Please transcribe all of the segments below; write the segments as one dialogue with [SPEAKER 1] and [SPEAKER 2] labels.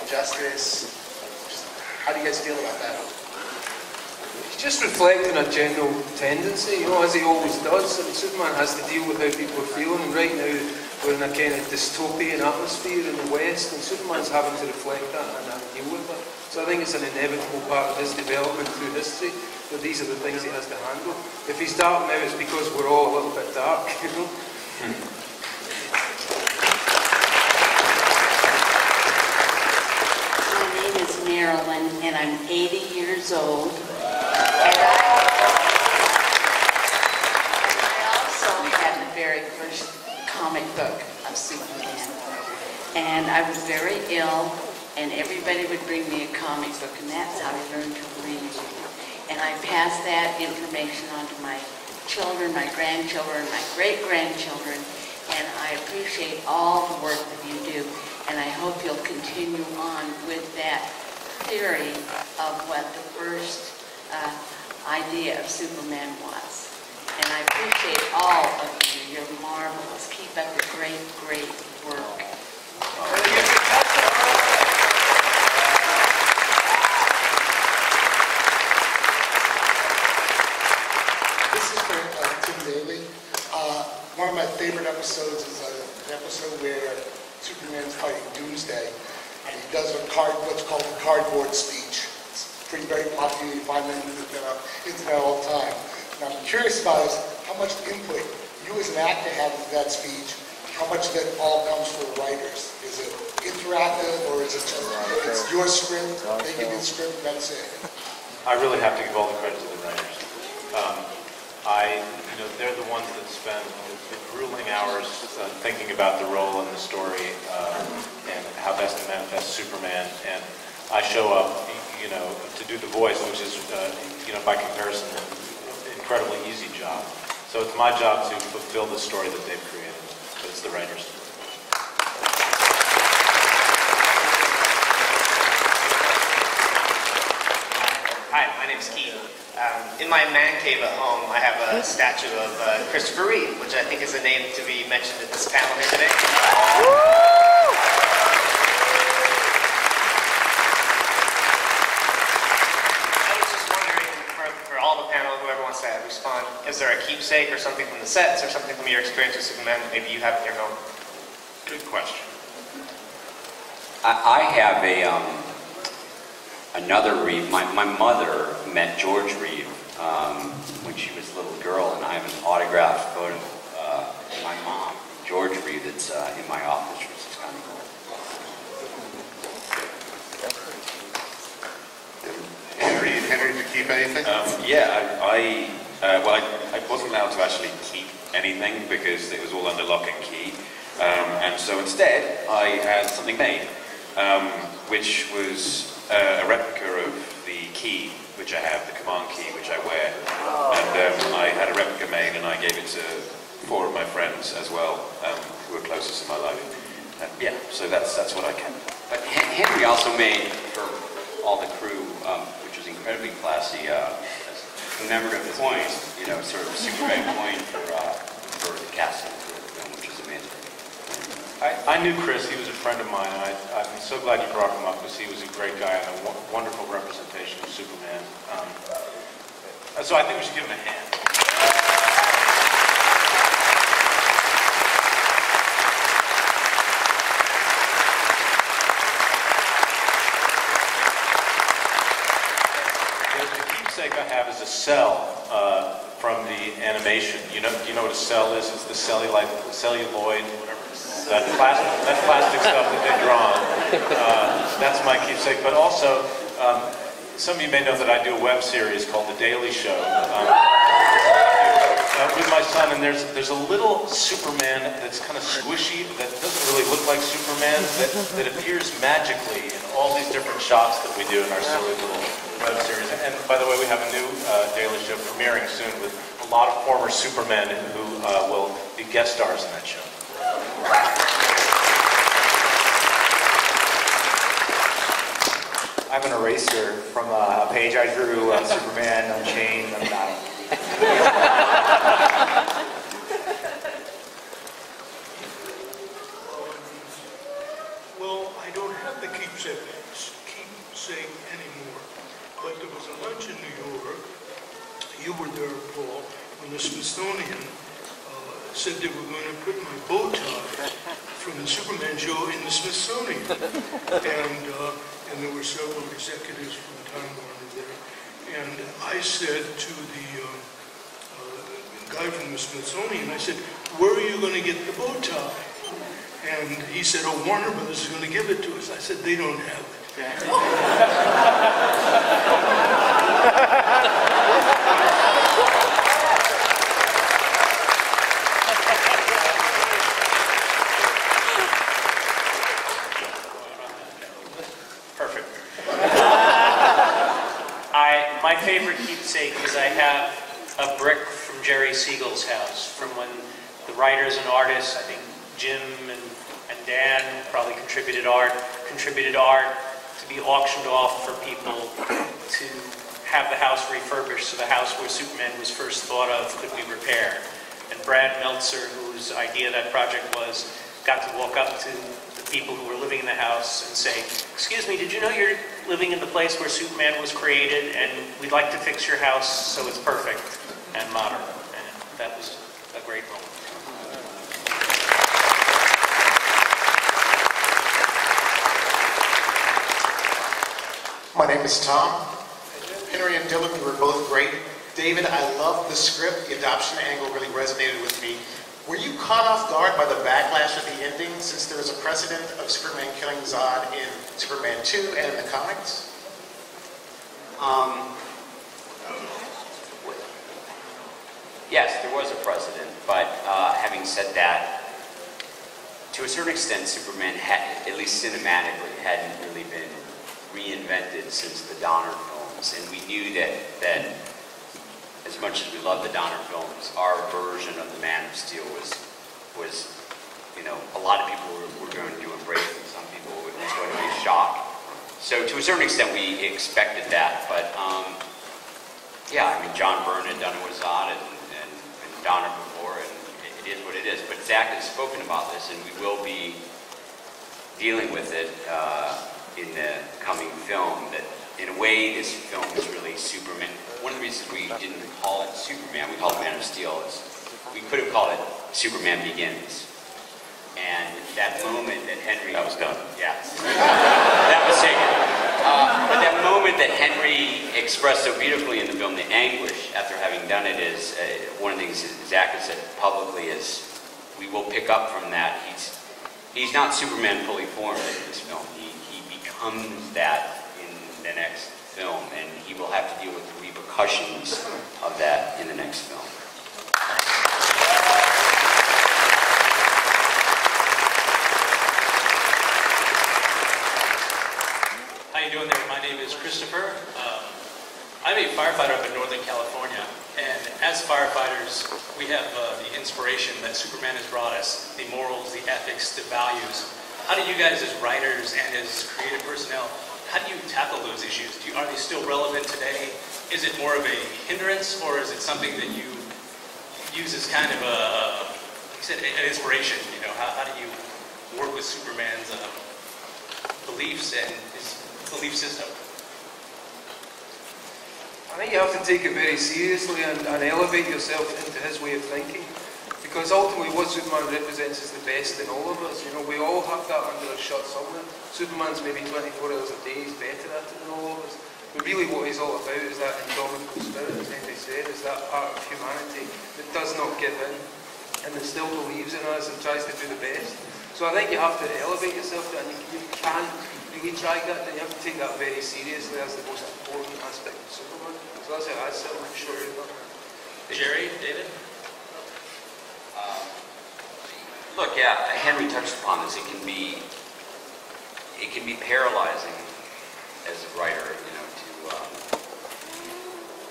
[SPEAKER 1] justice? How do you guys feel about that?
[SPEAKER 2] He's just reflecting a general tendency, you know, as he always does. I mean, Superman has to deal with how people are feeling, and right now we're in a kind of dystopian atmosphere in the West, and Superman's having to reflect that and deal with it. So I think it's an inevitable part of his development through history, that these are the things he has to handle. If he's dark now, it's because we're all a little bit dark, you know.
[SPEAKER 3] My name is Marilyn, and I'm 80 years old. And I also had the very first comic book of Superman. And I was very ill, and everybody would bring me a comic book, and that's how I learned to read. And I passed that information on to my children, my grandchildren, my great-grandchildren, and I appreciate all the work that you do, and I hope you'll continue on with that theory of what the first idea of Superman was. And I appreciate all of you. You're marvelous. Keep up the great, great work.
[SPEAKER 1] This is for Tim Daly. One of my favorite episodes is an episode where Superman's fighting Doomsday, and he does what's called a cardboard speech. It's very popular. You find them on the internet all the time. And I'm curious about is how much input you as an actor have into that speech. How much of that all comes from the writers? Is it interactive, or is it just it's your script? They give you the script, and that's it.
[SPEAKER 4] I really have to give all the credit to the writers. They're the ones that spend the grueling hours thinking about the role and the story and how best to manifest Superman. And I show up, to do the voice, which is, by comparison, an incredibly easy job. So it's my job to fulfill the story that they've created. But it's the writers.
[SPEAKER 5] Hi, my name's Keith. In my man cave at home, I have a statue of Christopher Reeve, which I think is a name to be mentioned at this panel here today. I was just wondering, for all the panel, whoever wants to respond, is there a keepsake or something from the sets or something from your experience with Superman that maybe you have in your home?
[SPEAKER 4] Good question.
[SPEAKER 6] I have another Reeve. My mother met George Reeve when she was a little girl, and I have an autographed photo of my mom, George Reeve, that's in my office, which is kind of cool.
[SPEAKER 7] Henry, did you keep anything?
[SPEAKER 8] Yeah, I wasn't allowed to actually keep anything because it was all under lock and key, and so instead I had something made, which was a replica of the key, which I have, the command key, which I wear, and I had a replica made, and I gave it to 4 of my friends as well, who were closest in my life. Yeah, so that's what I kept.
[SPEAKER 6] But Henry also made for all the crew, which was incredibly classy, commemorative coin, sort of super red coin for the casting for the film, which is amazing.
[SPEAKER 4] I knew Chris. He was a friend of mine, and I'm so glad you brought him up because he was a great guy and a wonderful representation of Superman. So I think we should give him a hand. The keepsake I have is a cell from the animation. Do you know what a cell is? It's the celluloid, whatever. That plastic stuff that they draw on. That's my keepsake. But also, some of you may know that I do a web series called The Daily Show with my son, and there's a little Superman that's kind of squishy, that doesn't really look like Superman, that appears magically in all these different shots that we do in our silly little web series. And by the way, we have a new Daily Show premiering soon with a lot of former Supermen who will be guest stars in that show.
[SPEAKER 9] I have an eraser from a page I drew on Superman Unchained.
[SPEAKER 4] Well, I don't have the
[SPEAKER 7] the keepsake anymore. But there was a lunch in New York. You were there, Paul, when the Smithsonian said they were going to put my bow tie from the Superman show in the Smithsonian. And there were several executives from Time Warner there. And I said to the guy from the Smithsonian, I said, where are you going to get the bow tie? And he said, oh, Warner Brothers is going to give it to us. I said, they don't have it.
[SPEAKER 5] Perfect. My favorite keepsake is I have a brick from Jerry Siegel's house from when the writers and artists, I think Jim and Dan probably contributed art to be auctioned off for people to have the house refurbished, so the house where Superman was first thought of could be repaired. And Brad Meltzer, whose idea that project was, got to walk up to the people who were living in the house and say, excuse me, did you know you're living in the place where Superman was created, and we'd like to fix your house so it's perfect and modern. And that was a great moment.
[SPEAKER 10] My name is Tom. Henry and Dylan, you were both great. David, I love the script. The adoption angle really resonated with me. Were you caught off guard by the backlash of the ending, since there was a precedent of Superman killing Zod in Superman 2 and in the comics?
[SPEAKER 6] Yes, there was a precedent, but having said that, to a certain extent, Superman, at least cinematically, hadn't really been reinvented since the Donner films, and we knew that as much as we love the Donner films, our version of the Man of Steel was a lot of people were going to embrace it. Some people it was going to be a shock. So to a certain extent, we expected that, but yeah, I mean, John Byrne had done it with Zod and Donner before, and it is what it is. But Zach has spoken about this, and we will be dealing with it in the coming film. That in a way, this film is really Superman. One of the reasons we didn't call it Superman, we called it Man of Steel, is we could have called it Superman Begins. And that moment that Henry...
[SPEAKER 8] That was done.
[SPEAKER 6] Yeah. That was taken. But that moment that Henry expressed so beautifully in the film, the anguish after having done it, is one of the things Zach has said publicly is we will pick up from that. He's not Superman fully formed in this film. He becomes that in the next film, and he will have to deal with the repercussions of that in the next film.
[SPEAKER 11] How you doing there? My name is Christopher. I'm a firefighter up in Northern California, and as firefighters, we have the inspiration that Superman has brought us, the morals, the ethics, the values. How do you guys as writers and as creative personnel, how do you tackle those issues? Are they still relevant today? Is it more of a hindrance, or is it something that you use as kind of like you said, an inspiration? How do you work with Superman's beliefs and his belief system?
[SPEAKER 2] I think you have to take it very seriously and elevate yourself into his way of thinking. Because ultimately what Superman represents is the best in all of us. We all have that under a shirt somewhere. Superman's maybe 24 hours a day, he's better at it than all of us. But really what he's all about is that indomitable spirit, as Henry said, is that part of humanity that does not give in and that still believes in us and tries to do the best. So I think you have to elevate yourself to it, and you can't really try that, then you have to take that very seriously as the most important aspect of Superman. So that's how I sit, I'm sure you're not.
[SPEAKER 11] Jerry, David?
[SPEAKER 6] Look, yeah, Henry touched upon this. It can be paralyzing as a writer, to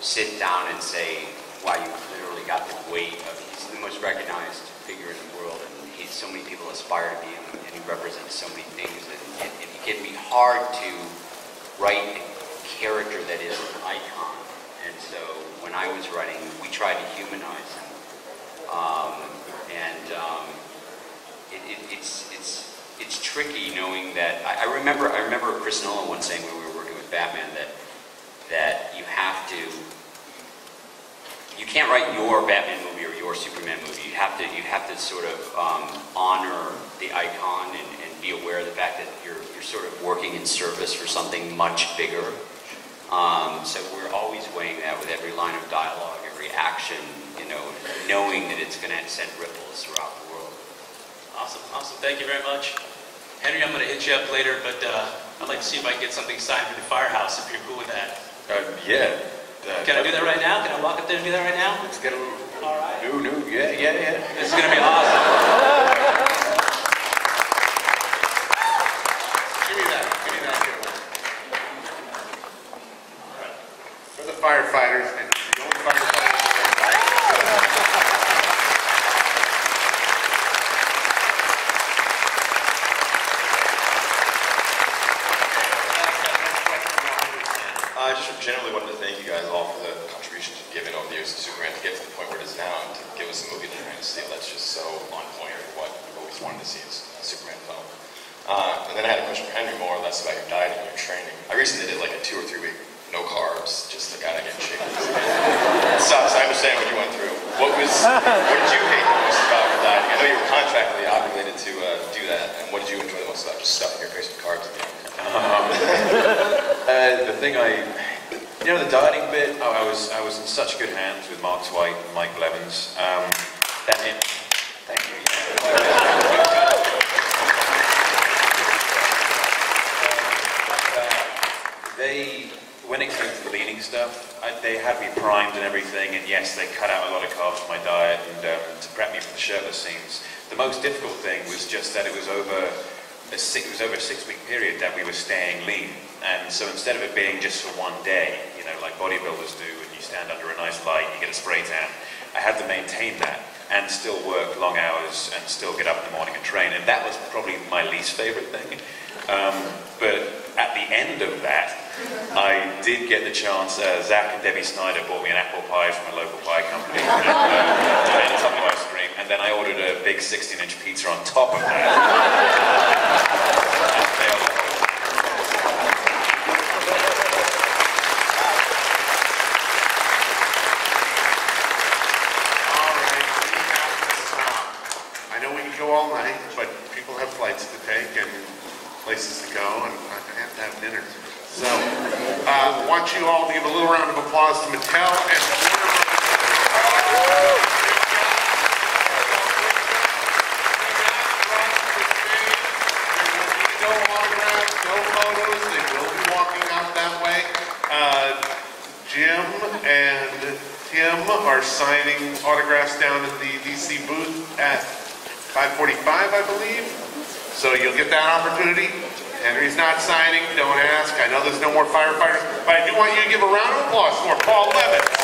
[SPEAKER 6] sit down and say, wow, you literally got the weight of, he's the most recognized figure in the world, and so many people aspire to be him, and he represents so many things, and it can be hard to write a character that is an icon. And so when I was writing, we tried to humanize him. It's tricky knowing that I remember Chris Nolan once saying when we were working with Batman that you have to, you can't write your Batman movie or your Superman movie. You have to sort of honor the icon and be aware of the fact that you're sort of working in service for something much bigger. So we're always weighing that with every line of dialogue, every action, you know, knowing that it's going to send ripples throughout the world.
[SPEAKER 11] Awesome, awesome. Thank you very much. Henry, I'm going to hit you up later, but I'd like to see if I can get something signed for the Firehouse, if you're cool with that.
[SPEAKER 8] Yeah.
[SPEAKER 11] Can I do that right now? Can I walk up there and do that right now?
[SPEAKER 8] Let's get a little...
[SPEAKER 11] All right.
[SPEAKER 8] No, yeah.
[SPEAKER 11] This is going to be awesome.
[SPEAKER 10] Give me that here. All right. For the firefighters, and the only firefighters.
[SPEAKER 12] I just generally wanted to thank you guys all for the contributions you've given over the years to Superman to get to the point where it is now and to give us a movie like Man of Steel that's just so on point for what we've always wanted to see as a Superman film. And then I had a question for Henry, more or less about your diet and your training. I recently did like a 2 or 3 week no carbs just to kind of get in shape. It sucks. I understand what you went through. What did you hate the most about your diet? I know you were contractually obligated to do that. And what did you enjoy the most about just stuffing your face with carbs at the end?
[SPEAKER 8] The thing the dieting bit, I was in such good hands with Mark White and Mike Blevins. Thank you. When it came to the leaning stuff, they had me primed and everything, and yes, they cut out a lot of carbs from my diet and to prep me for the shirtless scenes. The most difficult thing was just that it was over a 6-week period that we were staying lean. And so instead of it being just for one day, you know, like bodybuilders do, and you stand under a nice light, you get a spray tan, I had to maintain that and still work long hours and still get up in the morning and train. And that was probably my least favorite thing. But at the end of that, I did get the chance. Zach and Debbie Snyder bought me an apple pie from a local pie company and a tub of ice cream, and then I ordered a big 16-inch pizza on top of that.
[SPEAKER 10] I know we can go all night, but people have flights to take and places to go, and I have to have dinner. So, I want you all to give a little round of applause to Mattel and no autographs, no photos. They will be walking out that way. Jim and Tim are signing autographs down at the DC booth at 5:45, I believe. So you'll get that opportunity. Henry's not signing, don't ask. I know there's no more firefighters, but I do want you to give a round of applause for Paul Levitz.